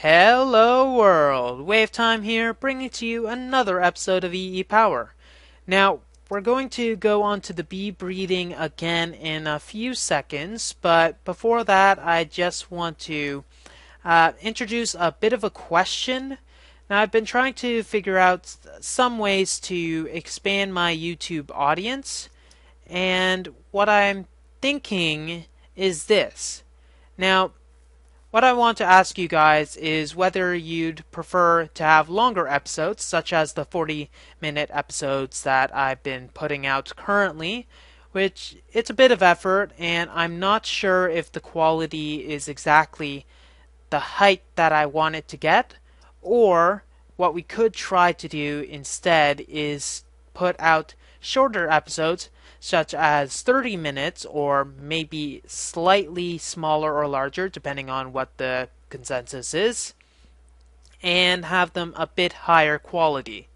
Hello world! WayofTime here, bringing to you another episode of EEPower. Now, we're going to go on to the bee breeding again in a few seconds, but before that I just want to introduce a bit of a question. Now, I've been trying to figure out some ways to expand my YouTube audience, and what I'm thinking is this. Now, what I want to ask you guys is whether you'd prefer to have longer episodes, such as the 40-minute episodes that I've been putting out currently, which it's a bit of effort, and I'm not sure if the quality is exactly the height that I want it to get, or what we could try to do instead is put out shorter episodes such as 30 minutes or maybe slightly smaller or larger depending on what the consensus is, and have them a bit higher quality.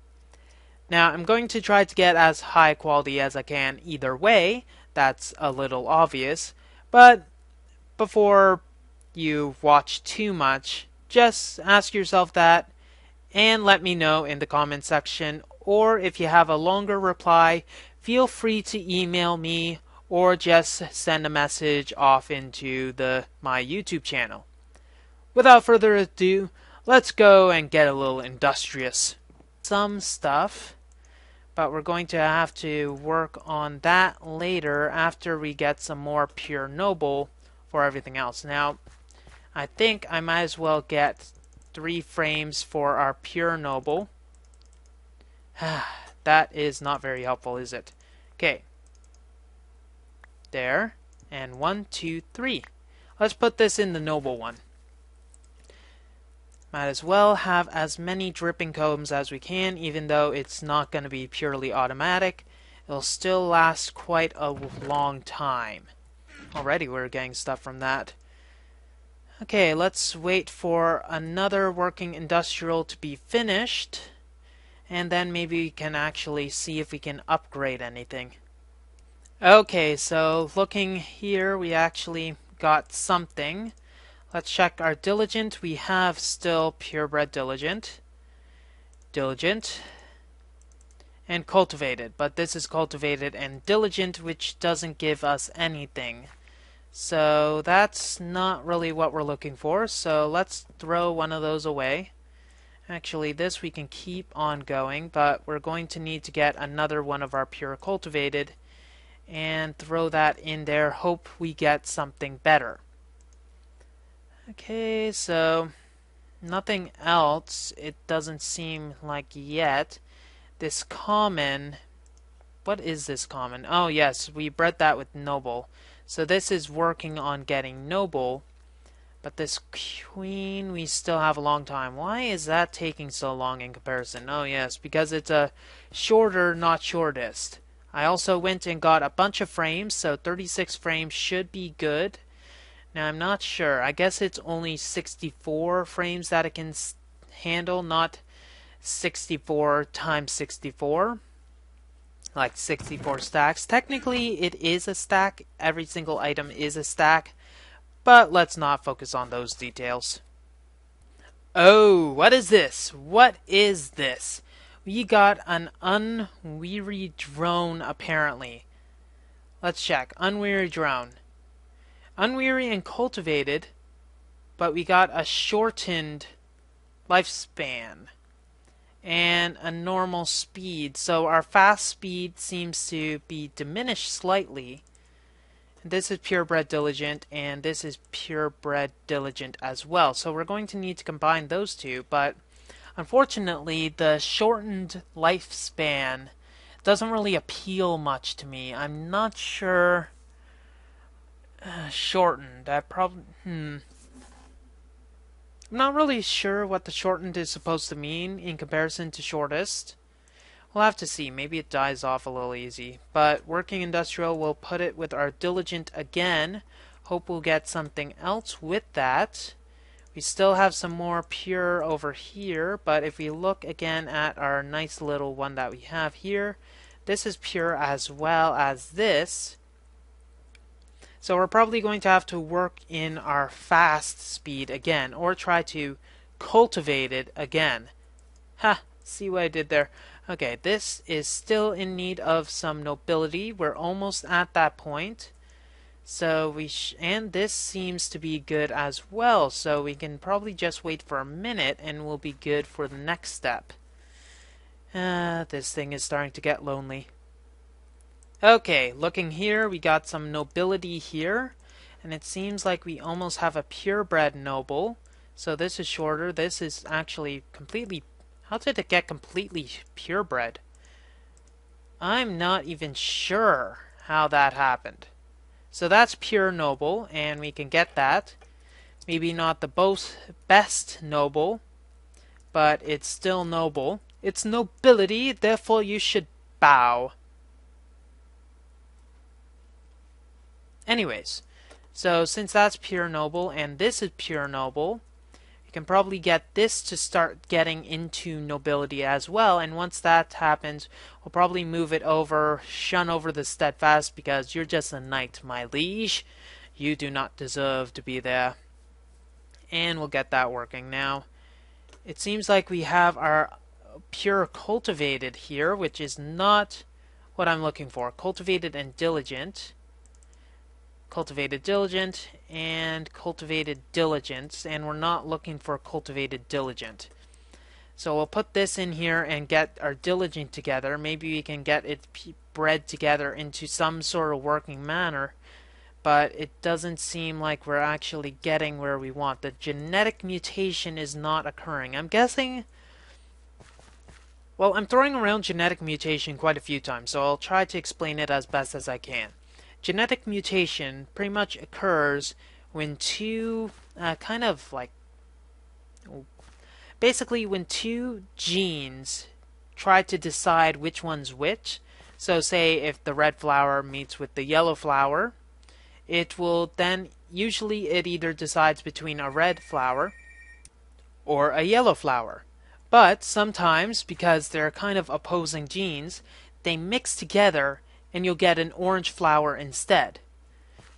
Now I'm going to try to get as high quality as I can either way. That's a little obvious, but before you watch too much, just ask yourself that and let me know in the comment section, or if you have a longer reply, feel free to email me or just send a message off into my YouTube channel. Without further ado, let's go and get a little industrious. Some stuff, but we're going to have to work on that later after we get some more pure noble for everything else. Now, I think I might as well get 3 frames for our pure noble. That is not very helpful, is it? Okay. There. And 1, 2, 3. Let's put this in the noble one. Might as well have as many dripping combs as we can, even though it's not going to be purely automatic. It'll still last quite a long time. Already we're getting stuff from that. Okay, let's wait for another working industrial to be finished, and then maybe we can actually see if we can upgrade anything. Okay, so looking here, we actually got something. Let's check our diligent. We have still purebred diligent, and cultivated, but this is cultivated and diligent, which doesn't give us anything. So that's not really what we're looking for, so let's throw one of those away. Actually, this we can keep on going, but we're going to need to get another one of our pure cultivated and throw that in there, hope we get something better. Okay, so nothing else, it doesn't seem like yet. This common, what is this common? Oh yes, we bred that with noble. So this is working on getting noble, but this queen we still have a long time. Why is that taking so long in comparison? Oh yes, because it's a shorter, not shortest. I also went and got a bunch of frames, so 36 frames should be good. Now I'm not sure. I guess it's only 64 frames that it can handle, not 64 times 64. Like 64 stacks. Technically it is a stack, every single item is a stack, but let's not focus on those details. Oh, what is this? What is this? We got an unweary drone apparently. Let's check. Unweary drone. Unweary and cultivated, but we got a shortened lifespan and a normal speed, so our fast speed seems to be diminished slightly. This is purebred diligent, and this is purebred diligent as well, so we're going to need to combine those two, but unfortunately the shortened lifespan doesn't really appeal much to me. I'm not sure. Shortened, that probably I'm not really sure what the shortened is supposed to mean in comparison to shortest. We'll have to see. Maybe it dies off a little easy. But working industrial, we'll put it with our diligent again. Hope we'll get something else with that. We still have some more pure over here, but if we look again at our nice little one that we have here, this is pure as well as this. So we're probably going to have to work in our fast speed again, or try to cultivated again. Ha! See what I did there? Okay, this is still in need of some nobility. We're almost at that point. So and this seems to be good as well. So we can probably just wait for a minute and we'll be good for the next step. This thing is starting to get lonely. Okay, looking here, we got some nobility here. And it seems like we almost have a purebred noble. So this is shorter. This is actually completely... How did it get completely purebred? I'm not even sure how that happened. So that's pure noble, and we can get that. Maybe not the best noble, but it's still noble. It's nobility, therefore you should bow. Anyways, so since that's pure noble and this is pure noble, you can probably get this to start getting into nobility as well. And once that happens, we'll probably move it over, shun over the steadfast, because you're just a knight, my liege. You do not deserve to be there. And we'll get that working now. It seems like we have our pure cultivated here, which is not what I'm looking for. Cultivated and diligent. Cultivated diligent and cultivated diligence, and we're not looking for cultivated diligent. So we'll put this in here and get our diligent together. Maybe we can get it bred together into some sort of working manner, but it doesn't seem like we're actually getting where we want. The genetic mutation is not occurring. I'm guessing... Well, I'm throwing around genetic mutation quite a few times, so I'll try to explain it as best as I can. Genetic mutation pretty much occurs when two basically when two genes try to decide which one's which. So say if the red flower meets with the yellow flower, it will then usually it either decides between a red flower or a yellow flower. But sometimes, because they're kind of opposing genes, they mix together and you'll get an orange flower instead.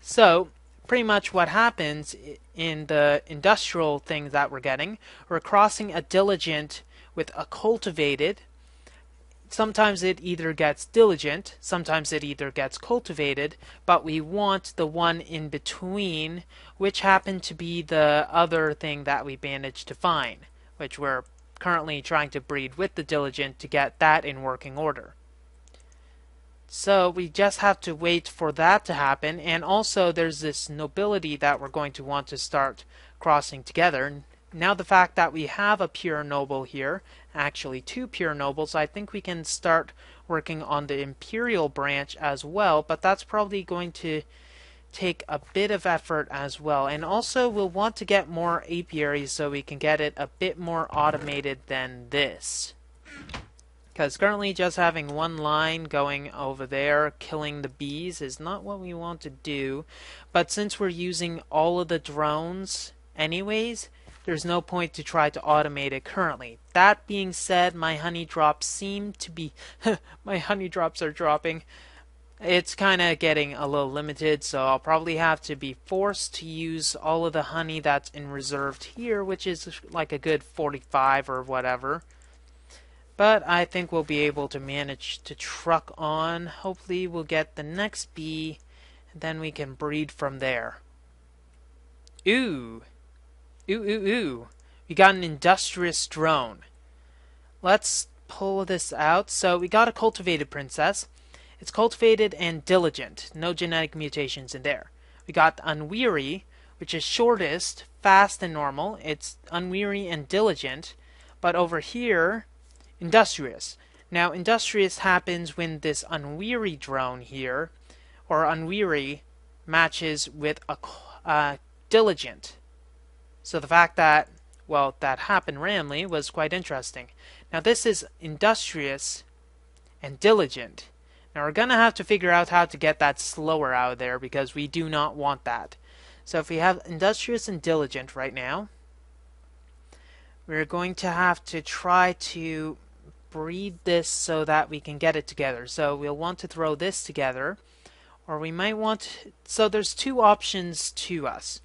So, pretty much what happens in the industrial thing that we're getting, we're crossing a diligent with a cultivated. Sometimes it either gets diligent, sometimes it either gets cultivated, but we want the one in between, which happened to be the other thing that we managed to find, which we're currently trying to breed with the diligent to get that in working order. So we just have to wait for that to happen, and also there's this nobility that we're going to want to start crossing together. Now the fact that we have a pure noble here, actually two pure nobles, I think we can start working on the imperial branch as well, but that's probably going to take a bit of effort as well. And also we'll want to get more apiaries so we can get it a bit more automated than this. Because currently just having one line going over there killing the bees is not what we want to do. But since we're using all of the drones anyways, there's no point to try to automate it currently. That being said, my honey drops seem to be... my honey drops are dropping. It's kind of getting a little limited, so I'll probably have to be forced to use all of the honey that's in reserved here, which is like a good 45 or whatever. But I think we'll be able to manage to truck on. Hopefully we'll get the next bee, and then we can breed from there. Ooh. Ooh, ooh, ooh. We got an industrious drone. Let's pull this out. So we got a cultivated princess. It's cultivated and diligent. No genetic mutations in there. We got unweary, which is shortest, fast and normal. It's unweary and diligent. But over here... Industrious. Now, Industrious happens when this unweary drone here, or unweary, matches with a diligent. So the fact that, well, that happened randomly was quite interesting. Now, this is Industrious and diligent. Now, we're going to have to figure out how to get that slower out of there because we do not want that. So if we have Industrious and diligent right now, we're going to have to try to breed this so that we can get it together. So we'll want to throw this together, or we might want... So there's two options to us.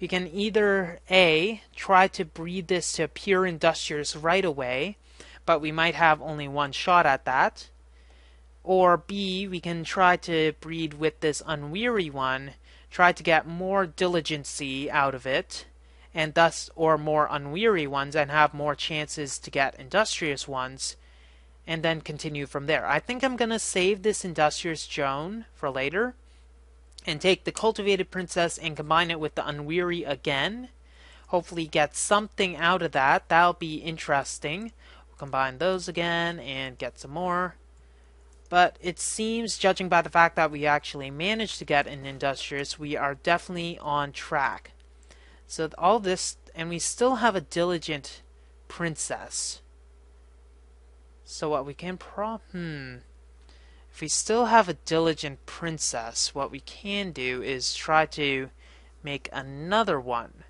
we can either A, try to breed this to pure Industrious right away, but we might have only one shot at that. Or B, we can try to breed with this Unweary one, try to get more diligency out of it, and thus, or more Unweary ones, and have more chances to get Industrious ones, and then continue from there. I think I'm going to save this Industrious Joan for later, and take the Cultivated Princess and combine it with the Unweary again. Hopefully get something out of that. That'll be interesting. We'll combine those again and get some more. But it seems, judging by the fact that we actually managed to get an Industrious, we are definitely on track. So all this, and we still have a Diligent Princess. So what we can if we still have a Diligent Princess, what we can do is try to make another one.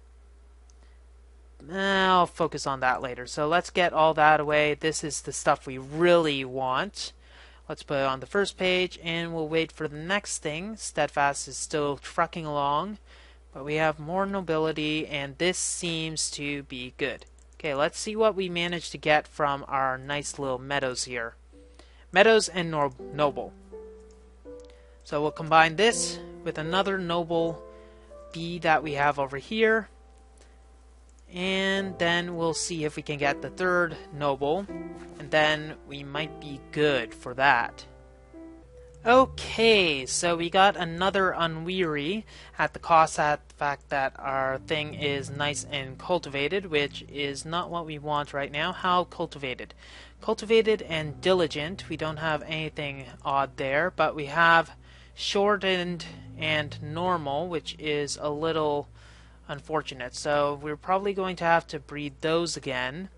I'll focus on that later. So let's get all that away. This is the stuff we really want. Let's put it on the first page, and we'll wait for the next thing. Steadfast is still trucking along, but we have more nobility, and this seems to be good. Okay, let's see what we managed to get from our nice little meadows here. Meadows and noble. So we'll combine this with another noble bee that we have over here. And then we'll see if we can get the third noble. And then we might be good for that. Okay, so we got another Unweary at the cost of the fact that our thing is nice and cultivated, which is not what we want right now. How cultivated? Cultivated and diligent. We don't have anything odd there, but we have shortened and normal, which is a little unfortunate. So we're probably going to have to breed those again.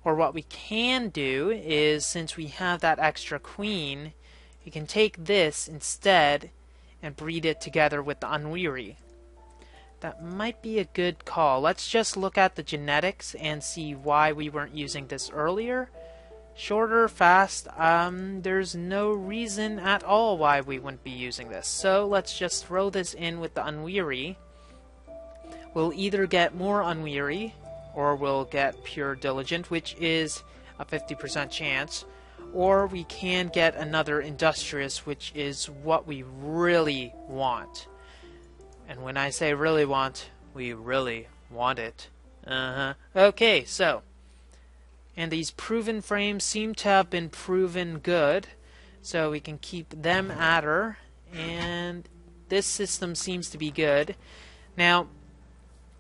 Or what we can do is, since we have that extra queen, you can take this instead and breed it together with the Unweary. That might be a good call. Let's just look at the genetics and see why we weren't using this earlier. Shorter, fast, there's no reason at all why we wouldn't be using this. So let's just throw this in with the Unweary. We'll either get more Unweary, or we'll get pure Diligent, which is a 50% chance. Or we can get another Industrious, which is what we really want. And when I say really want, we really want it. Okay, so. And these proven frames seem to have been proven good. So we can keep them at her. And this system seems to be good. Now,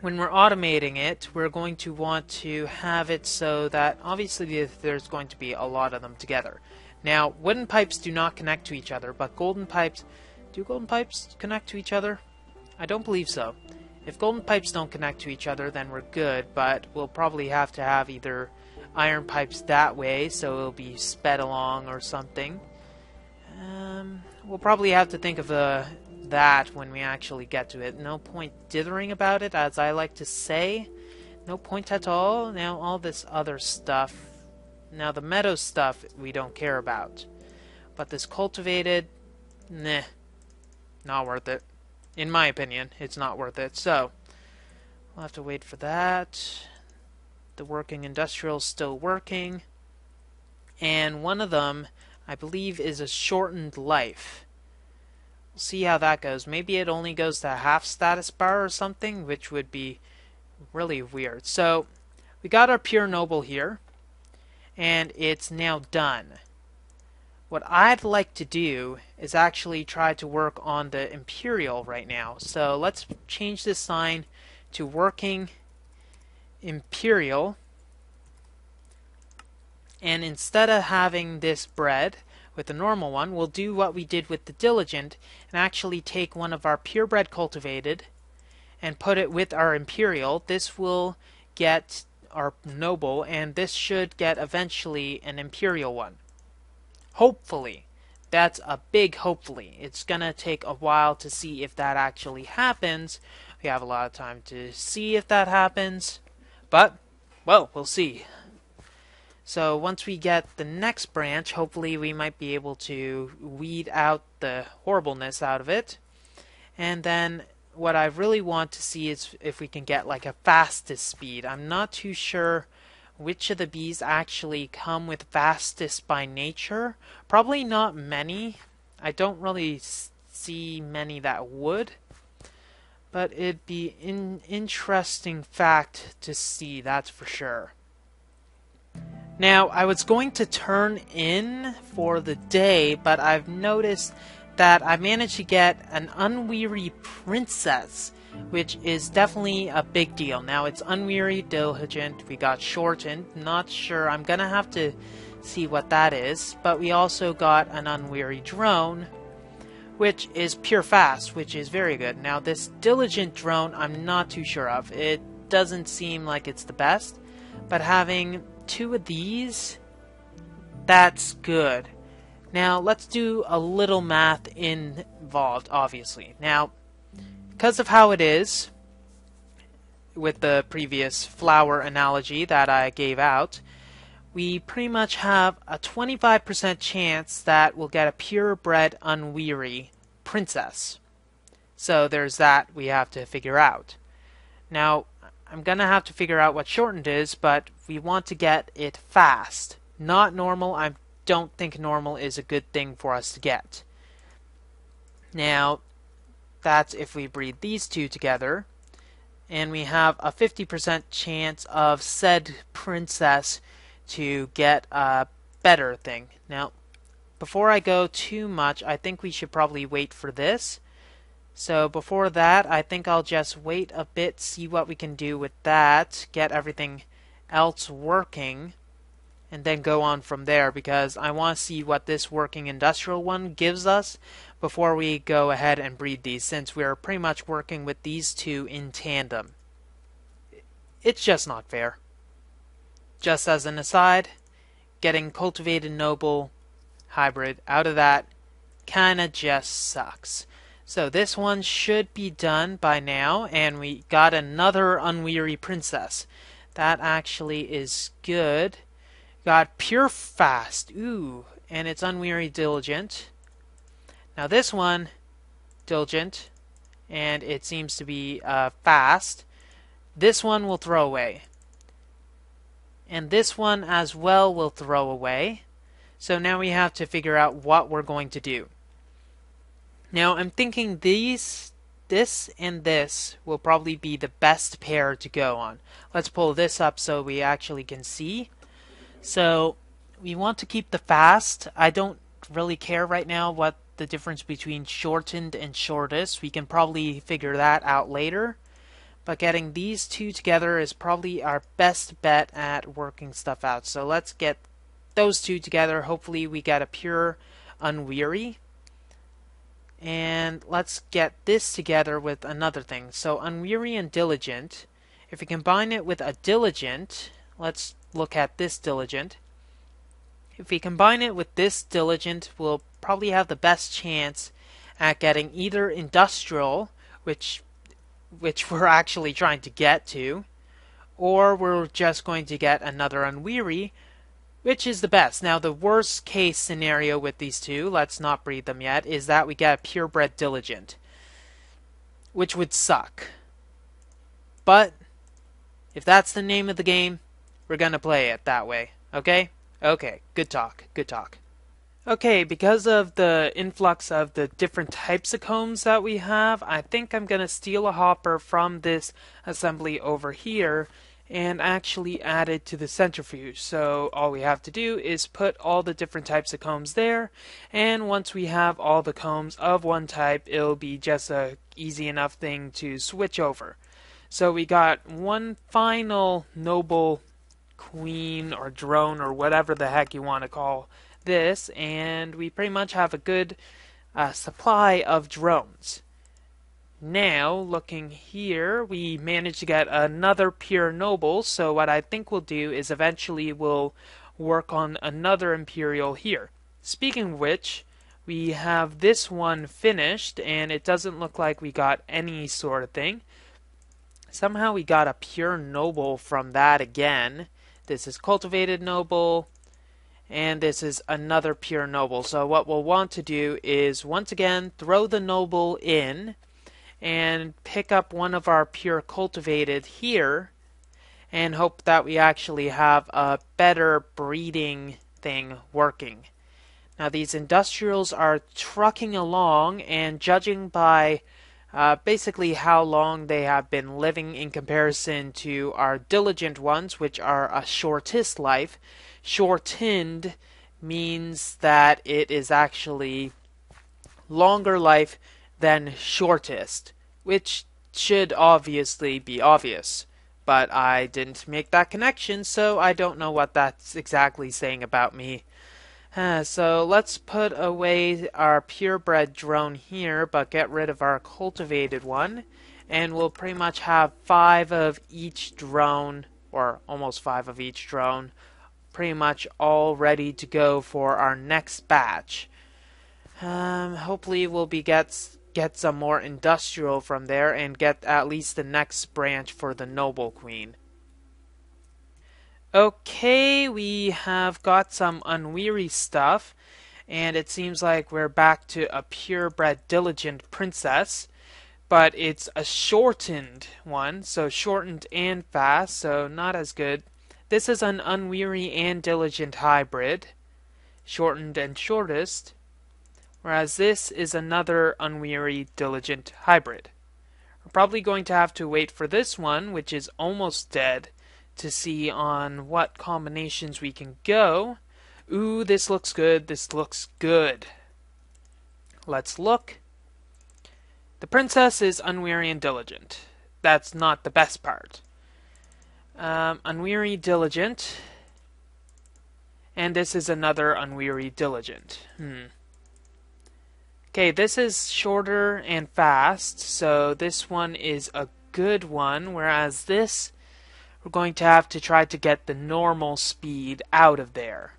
when we're automating it, we're going to want to have it so that obviously there's going to be a lot of them together. Now, wooden pipes do not connect to each other, but golden pipes... Do golden pipes connect to each other? I don't believe so. If golden pipes don't connect to each other, then we're good, but we'll probably have to have either iron pipes that way, so it'll be sped along or something. We'll probably have to think of that when we actually get to it. No point dithering about it, as I like to say. No point at all. Now all this other stuff. Now the meadow stuff we don't care about. But this cultivated, nah, not worth it. In my opinion, it's not worth it. So, we'll have to wait for that. The working industrial's still working. And one of them, I believe, is a shortened life. We'll see how that goes. Maybe it only goes to half status bar or something, which would be really weird. So, we got our pure noble here. And it's now done. What I'd like to do is actually try to work on the Imperial right now. So let's change this sign to working Imperial. And instead of having this bred with the normal one, we'll do what we did with the Diligent and actually take one of our purebred cultivated and put it with our Imperial. This will get our noble, and this should get eventually an Imperial one. Hopefully. That's a big hopefully. It's gonna take a while to see if that actually happens. We have a lot of time to see if that happens. But, well, we'll see. So once we get the next branch, hopefully we might be able to weed out the horribleness out of it. And then what I really want to see is if we can get like a fastest speed. I'm not too sure which of the bees actually come with fastest by nature. Probably not many. I don't really see many that would. But it'd be an interesting fact to see, that's for sure. Now, I was going to turn in for the day, but I've noticed that I managed to get an unweary princess, which is definitely a big deal. Now, it's unweary, diligent, we got shortened, not sure, I'm gonna have to see what that is, but we also got an unweary drone, which is pure fast, which is very good. Now, this diligent drone, I'm not too sure of. It doesn't seem like it's the best, but having 2 of these, that's good. Now, let's do a little math involved, obviously. Now, because of how it is, with the previous flower analogy that I gave out, we pretty much have a 25% chance that we'll get a purebred unweary princess. So there's that we have to figure out. Now, I'm going to have to figure out what shortened is, but we want to get it fast. Not normal. I don't think normal is a good thing for us to get. Now, that's if we breed these 2 together. And we have a 50% chance of said princess to get a better thing. Now, before I go too much, I think we should probably wait for this. So before that, I think I'll just wait a bit, see what we can do with that, get everything else working, and then go on from there, because I want to see what this working industrial one gives us before we go ahead and breed these, since we're pretty much working with these 2 in tandem. It's just not fair. Just as an aside, getting cultivated noble hybrid out of that kinda just sucks. So this one should be done by now, and we got another unweary princess. That actually is good. Got pure fast, ooh, and it's unweary diligent. Now this one, diligent, and it seems to be fast. This one will throw away. And this one as well will throw away. So now we have to figure out what we're going to do. Now I'm thinking this and this will probably be the best pair to go on. Let's pull this up so we actually can see. So we want to keep the fast. I don't really care right now what the difference between shortened and shortest. We can probably figure that out later. But getting these 2 together is probably our best bet at working stuff out. So let's get those 2 together. Hopefully we get a pure unweary. And let's get this together with another thing. So unweary and diligent. If we combine it with a diligent, let's look at this diligent. If we combine it with this diligent, we'll probably have the best chance at getting either industrial, which we're actually trying to get to, or we're just going to get another unweary, which is the best. Now, the worst case scenario with these 2, let's not breed them yet, is that we get a purebred diligent, which would suck. But if that's the name of the game, we're gonna play it that way. Okay? Okay, good talk, good talk. Okay, because of the influx of the different types of combs that we have, I think I'm going to steal a hopper from this assembly over here and actually add it to the centrifuge. So all we have to do is put all the different types of combs there, and once we have all the combs of one type, it'll be just a easy enough thing to switch over. So we got one final noble queen or drone or whatever the heck you want to call this, and we pretty much have a good supply of drones. Now, looking here, we managed to get another pure noble, so what I think we'll do is eventually we'll work on another imperial here. Speaking of which, we have this one finished, and it doesn't look like we got any sort of thing. Somehow we got a pure noble from that again. This is cultivated noble, and this is another pure noble. So what we'll want to do is, once again, throw the noble in, and pick up one of our pure cultivated here and hope that we actually have a better breeding thing working. Now these industrials are trucking along, and judging by basically how long they have been living in comparison to our diligent ones, which are a shortest life, shortened means that it is actually longer life than shortest, which should obviously be obvious. But I didn't make that connection, so I don't know what that's exactly saying about me. So let's put away our purebred drone here, but get rid of our cultivated one. And we'll pretty much have 5 of each drone, or almost 5 of each drone, pretty much all ready to go for our next batch. Hopefully we'll get some more industrial from there and get at least the next branch for the Noble Queen. Okay, we have got some unweary stuff, and it seems like we're back to a purebred diligent princess, but it's a shortened one, so shortened and fast, so not as good. This is an unweary and diligent hybrid, shortened and shortest, whereas this is another unweary diligent hybrid. We're probably going to have to wait for this one, which is almost dead, to see on what combinations we can go. Ooh, this looks good, this looks good. Let's look. The princess is unweary and diligent. That's not the best part. Unweary, diligent. And this is another unweary, diligent. Okay, this is shorter and fast, so this one is a good one, whereas this, we're going to have to try to get the normal speed out of there.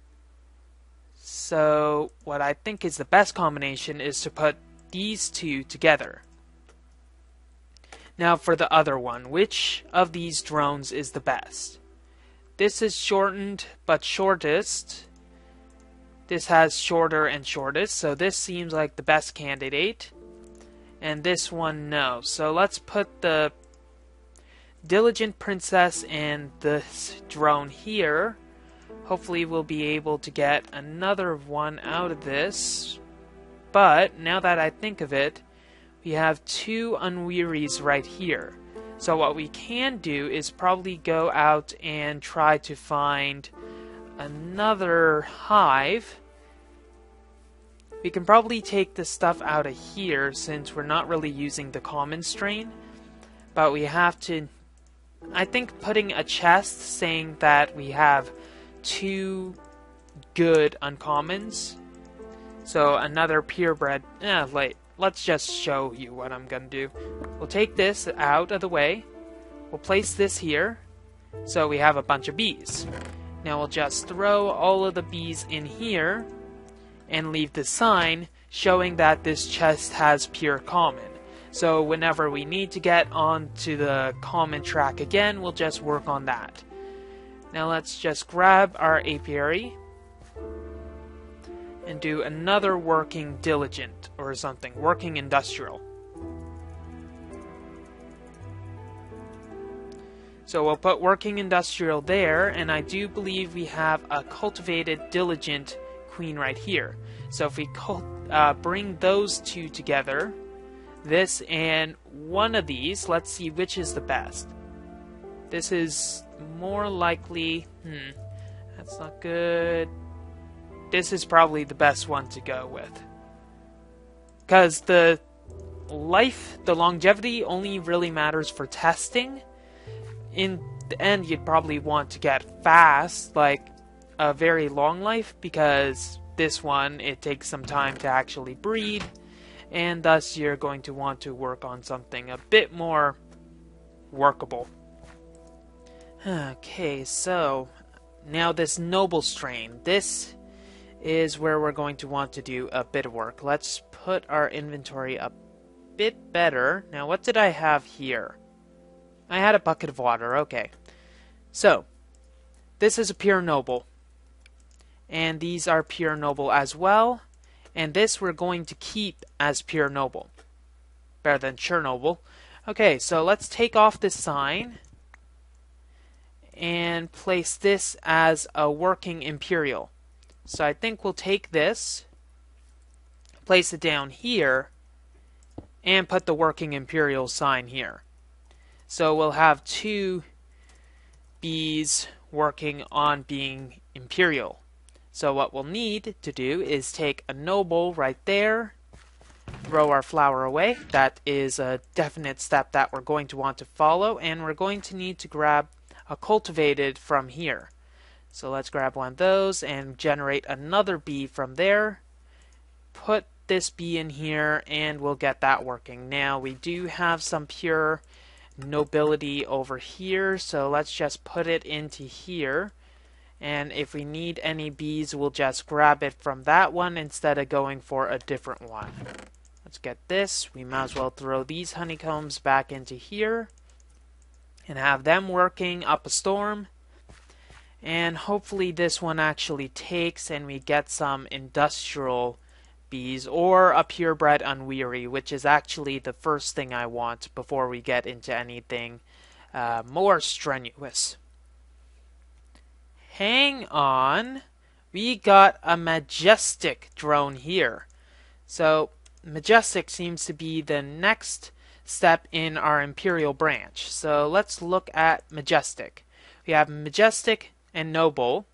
So what I think is the best combination is to put these two together. Now for the other one, which of these drones is the best? This is shortened but shortest. This has shorter and shortest, so this seems like the best candidate. And this one, no. So let's put the diligent princess and this drone here. Hopefully we'll be able to get another one out of this. But now that I think of it, we have 2 unwearies right here. So what we can do is probably go out and try to find another hive. We can probably take this stuff out of here since we're not really using the common strain. But we have to, I think, putting a chest saying that we have 2 good uncommons. So another purebred. Let's just show you what I'm gonna do. We'll take this out of the way. We'll place this here. So we have a bunch of bees. Now we'll just throw all of the bees in here and leave the sign showing that this chest has pure common. So whenever we need to get onto the common track again, we'll just work on that. Now let's just grab our apiary and do another working diligent or something, working industrial. So we'll put working industrial there, and I do believe we have a cultivated diligent queen right here. So if we bring those 2 together, this and one of these, let's see which is the best. This is more likely, that's not good. This is probably the best one to go with. Because the longevity only really matters for testing. In the end, you'd probably want to get fast, like a very long life, because this one, it takes some time to actually breed, and thus you're going to want to work on something a bit more workable. Okay, so now this noble strain. This is where we're going to want to do a bit of work. Let's put our inventory a bit better. Now, what did I have here? I had a bucket of water, okay. So, this is a pure noble. And these are pure noble as well. And this we're going to keep as pure noble. better than Chernobyl. Okay, so let's take off this sign and place this as a working Imperial. So I think we'll take this, place it down here, and put the working Imperial sign here. So we'll have two bees working on being Imperial. So what we'll need to do is take a noble right there, throw our flower away. That is a definite step that we're going to want to follow, and we're going to need to grab a cultivated from here. So let's grab one of those and generate another bee from there. Put this bee in here and we'll get that working. Now we do have some pure nobility over here, so let's just put it into here. And if we need any bees, we'll just grab it from that one instead of going for a different one. Let's get this. We might as well throw these honeycombs back into here and have them working up a storm. And hopefully this one actually takes and we get some industrial bees or a purebred unweary, which is actually the first thing I want before we get into anything more strenuous. Hang on. We got a majestic drone here. So majestic seems to be the next step in our Imperial branch. So let's look at majestic. We have majestic and noble.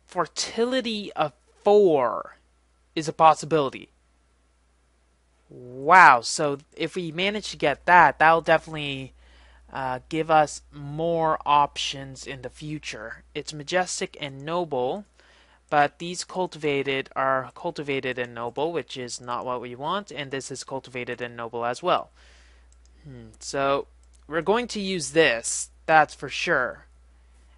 Fertility of 4 is a possibility. Wow, so if we manage to get that, that'll definitely give us more options in the future. It's majestic and noble, but these cultivated are cultivated and noble, which is not what we want, and this is cultivated and noble as well. So we're going to use this, that's for sure.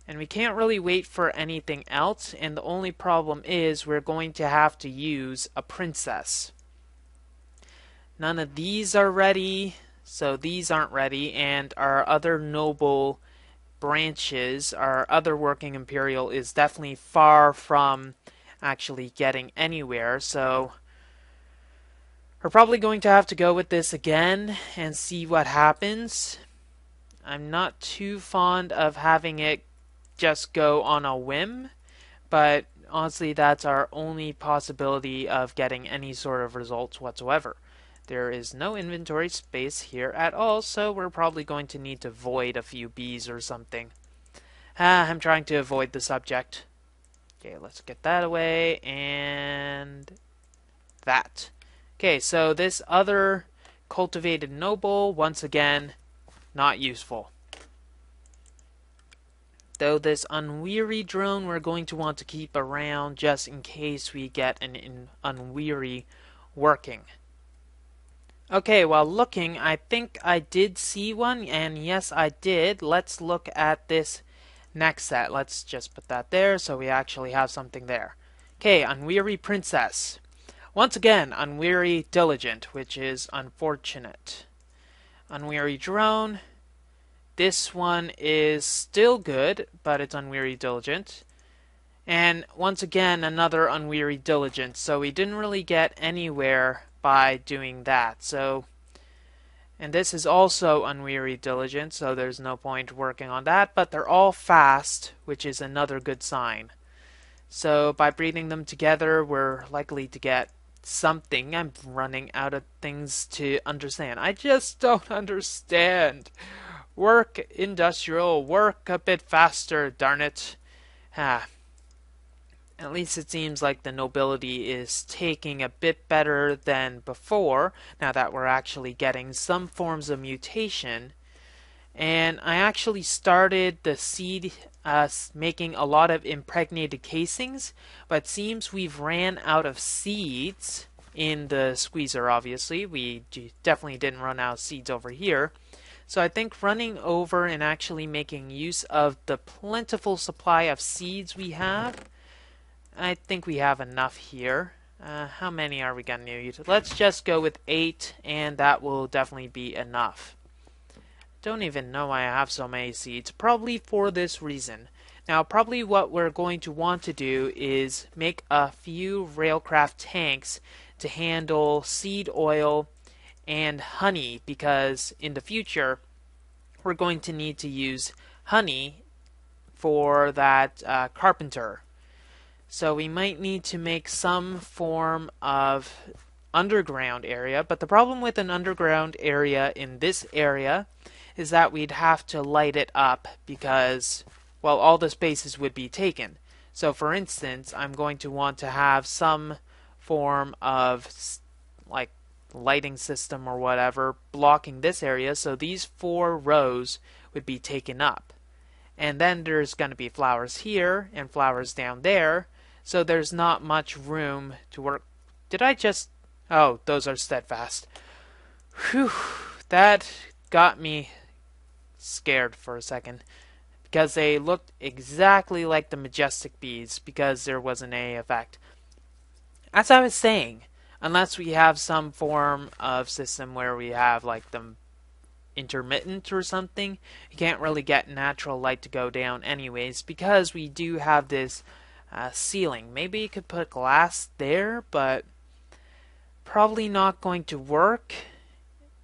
And we can't really wait for anything else, and the only problem is we're going to have to use a princess. None of these are ready, so these aren't ready, and our other noble branches, our other working Imperial, is definitely far from actually getting anywhere, so we're probably going to have to go with this again and see what happens. I'm not too fond of having it just go on a whim, but honestly that's our only possibility of getting any sort of results whatsoever. There is no inventory space here at all, so we're probably going to need to void a few bees or something. I'm trying to avoid the subject. Okay, let's get that away, and that. Okay, so this other cultivated noble, once again, not useful. Though this unweary drone we're going to want to keep around just in case we get an unweary working. Okay, while looking, I think I did see one, and yes I did. Let's look at this next set. Let's just put that there so we actually have something there. Okay, unweary princess. Once again, unweary diligent, which is unfortunate. Unweary drone. This one is still good, but it's unweary diligent. And once again, another unweary diligent. So we didn't really get anywhere by doing that. So, and this is also unweary diligent, so there's no point working on that. But they're all fast, which is another good sign. So by breeding them together, we're likely to get something. I'm running out of things to understand. I just don't understand. Work, industrial, work a bit faster, darn it. At least it seems like the nobility is taking a bit better than before, now that we're actually getting some forms of mutation. And I actually started the seed making a lot of impregnated casings, but it seems we've ran out of seeds in the squeezer, obviously. We definitely didn't run out of seeds over here. So I think running over and actually making use of the plentiful supply of seeds we have, I think we have enough here. How many are we going to need? Let's just go with 8, and that will definitely be enough. Don't even know why I have so many seeds. Probably for this reason. Now, probably what we're going to want to do is make a few railcraft tanks to handle seed oil and honey, because in the future we're going to need to use honey for that carpenter. So we might need to make some form of underground area, but the problem with an underground area in this area is that we'd have to light it up because, well, all the spaces would be taken. So for instance, I'm going to want to have some form of like lighting system or whatever blocking this area, so these 4 rows would be taken up. And then there's going to be flowers here and flowers down there, so there's not much room to work. Did I just... Oh, those are steadfast. Whew, that got me scared for a second, because they looked exactly like the majestic bees because there was an A effect. As I was saying, unless we have some form of system where we have like the intermittent or something, you can't really get natural light to go down anyways, because we do have this ceiling. Maybe you could put glass there, but probably not going to work.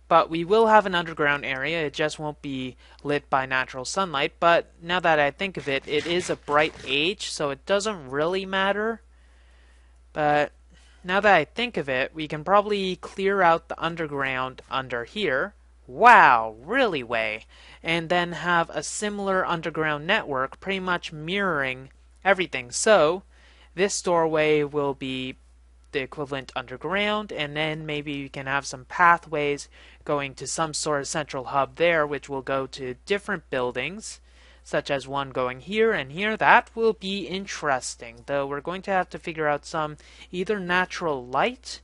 But we will have an underground area. It just won't be lit by natural sunlight. But now that I think of it, it is a bright age, so it doesn't really matter. But now that I think of it, we can probably clear out the underground under here. Wow, really way. And then have a similar underground network pretty much mirroring everything. So this doorway will be the equivalent underground, and then maybe we can have some pathways going to some sort of central hub there, which will go to different buildings, such as one going here and here. That will be interesting, though we're going to have to figure out some either natural light,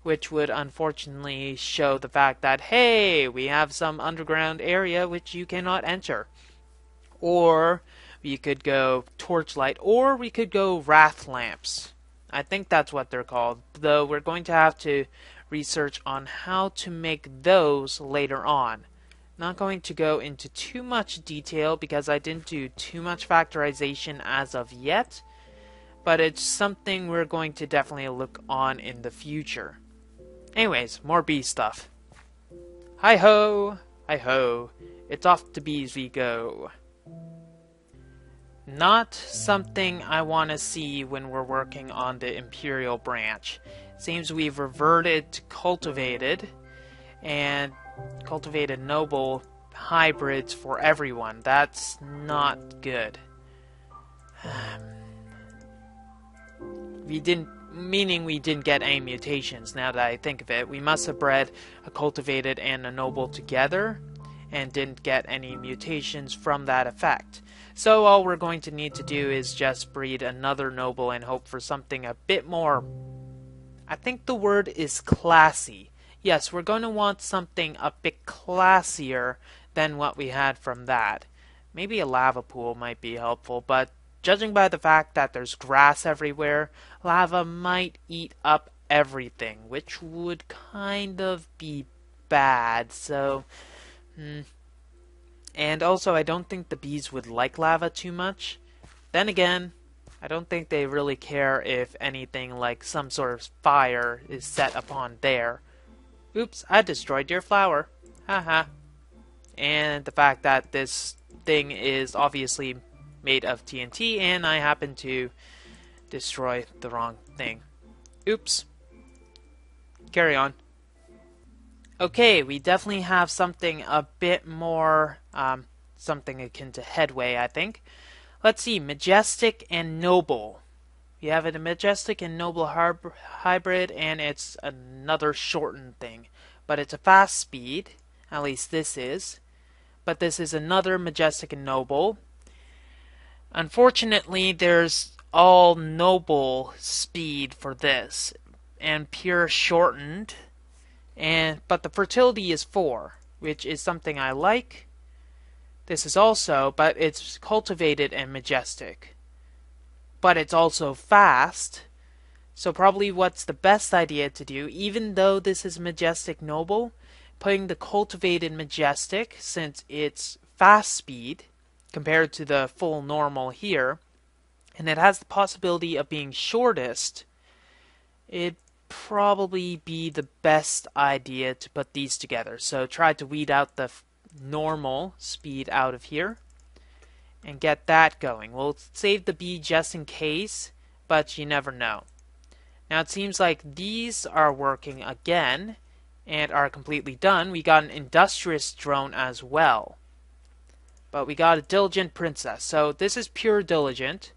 which would unfortunately show the fact that, hey, we have some underground area which you cannot enter. Or we could go torchlight, or we could go wrath lamps. I think that's what they're called, though we're going to have to research on how to make those later on. Not going to go into too much detail because I didn't do too much factorization as of yet, but it's something we're going to definitely look on in the future. Anyways, more bee stuff. Hi-ho! Hi-ho! It's off to bees we go. Not something I want to see when we're working on the Imperial branch. Seems we've reverted to cultivated, and cultivated noble hybrids for everyone. That's not good. We didn't get any mutations. Now that I think of it, we must have bred a cultivated and a noble together and didn't get any mutations from that effect. So all we're going to need to do is just breed another noble and hope for something a bit more... I think the word is classy. Yes, we're going to want something a bit classier than what we had from that. Maybe a lava pool might be helpful, but judging by the fact that there's grass everywhere, lava might eat up everything, which would kind of be bad, so... And also, I don't think the bees would like lava too much. Then again, I don't think they really care if anything like some sort of fire is set upon there. Oops, I destroyed your flower. Haha. And the fact that this thing is obviously made of TNT, and I happen to destroy the wrong thing. Oops. Carry on. Okay, we definitely have something a bit more, something akin to headway, I think. Let's see, Majestic and Noble. We have a Majestic and Noble hybrid, and it's another shortened thing. But it's a fast speed, at least this is. But this is another Majestic and Noble. Unfortunately, there's all Noble speed for this, and pure shortened. But the fertility is 4, which is something I like. This is also, but it's cultivated and majestic. But it's also fast. So probably what's the best idea to do, even though this is majestic noble, putting the cultivated majestic, since it's fast speed, compared to the full normal here, and it has the possibility of being shortest, it probably be the best idea to put these together. So try to weed out the normal speed out of here and get that going. We'll save the B just in case, but you never know. Now it seems like these are working again and are completely done. We got an Industrious drone as well. But we got a Diligent Princess. So this is pure Diligent.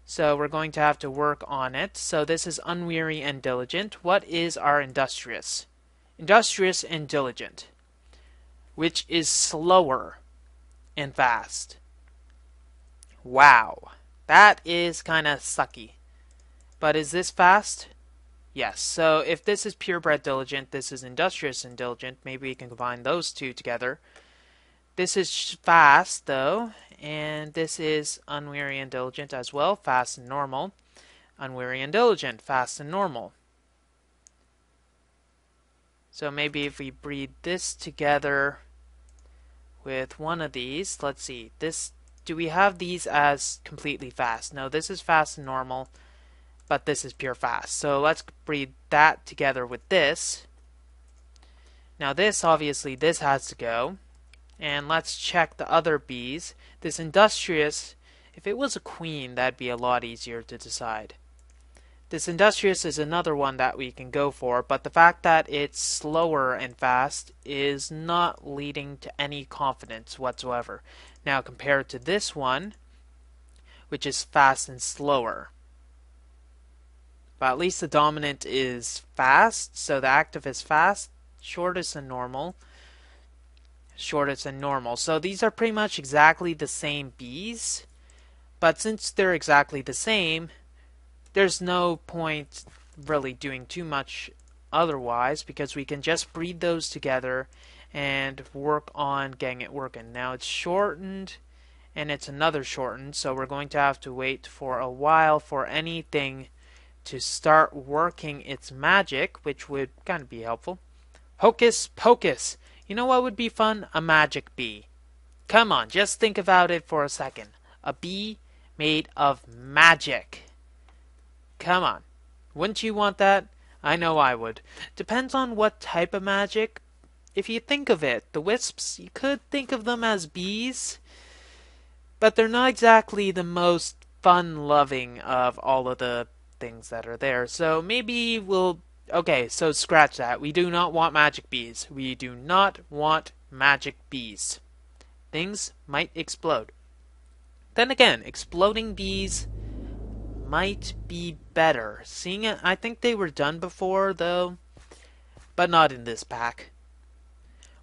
So we're going to have to work on it. So this is Unweary and Diligent. What is our Industrious? Industrious and Diligent, which is slower and fast. Wow. That is kind of sucky. But is this fast? Yes. So if this is purebred Diligent, this is Industrious and Diligent. Maybe we can combine those two together. This is fast, though. And this is Unweary and Diligent as well. Fast and normal. Unweary and Diligent. Fast and normal. So maybe if we breed this together with one of these. Let's see. Do we have these as completely fast? No, this is fast and normal. But this is pure fast. So let's breed that together with this. Now this, obviously, this has to go. And let's check the other bees. This Industrious, if it was a queen, that'd be a lot easier to decide. This Industrious is another one that we can go for, but the fact that it's slower and fast is not leading to any confidence whatsoever. Now compared to this one, which is fast and slower. But at least the dominant is fast, so the active is fast, shortest and normal. Shortest and normal. So these are pretty much exactly the same bees, but since they're exactly the same, there's no point really doing too much otherwise, because we can just breed those together and work on getting it working. Now it's shortened and it's another shortened, so we're going to have to wait for a while for anything to start working its magic, which would kind of be helpful. Hocus pocus! You know what would be fun? A magic bee. Come on, just think about it for a second. A bee made of magic. Come on. Wouldn't you want that? I know I would. Depends on what type of magic. If you think of it, the wisps, you could think of them as bees, but they're not exactly the most fun-loving of all of the things that are there. So maybe we'll... Okay, so scratch that. We do not want magic bees. We do not want magic bees. Things might explode. Then again, exploding bees might be better. Seeing it, I think they were done before, though, but not in this pack.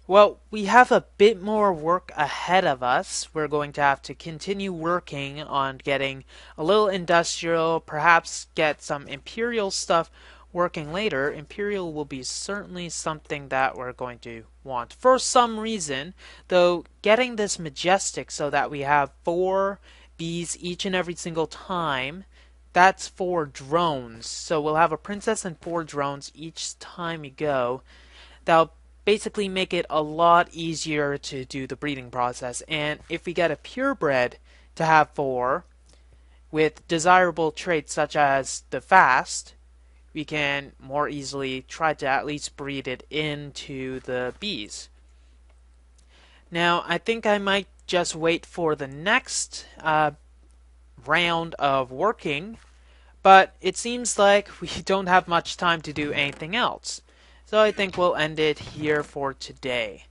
Well, we have a bit more work ahead of us. We're going to have to continue working on getting a little industrial, perhaps get some imperial stuff working later. Imperial will be certainly something that we're going to want for some reason, though getting this majestic so that we have 4 bees each and every single time, that's 4 drones. So we'll have a princess and 4 drones each time we go. That'll basically make it a lot easier to do the breeding process. And if we get a purebred to have 4 with desirable traits such as the fast, we can more easily try to at least breed it into the bees. Now, I think I might just wait for the next round of working, but it seems like we don't have much time to do anything else. So I think we'll end it here for today.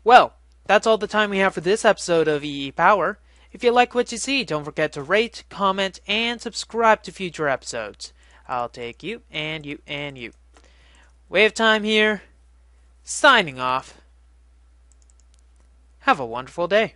Well, that's all the time we have for this episode of EEPower. If you like what you see, don't forget to rate, comment, and subscribe to future episodes. I'll take you, and you, and you. WayofTime here, signing off. Have a wonderful day.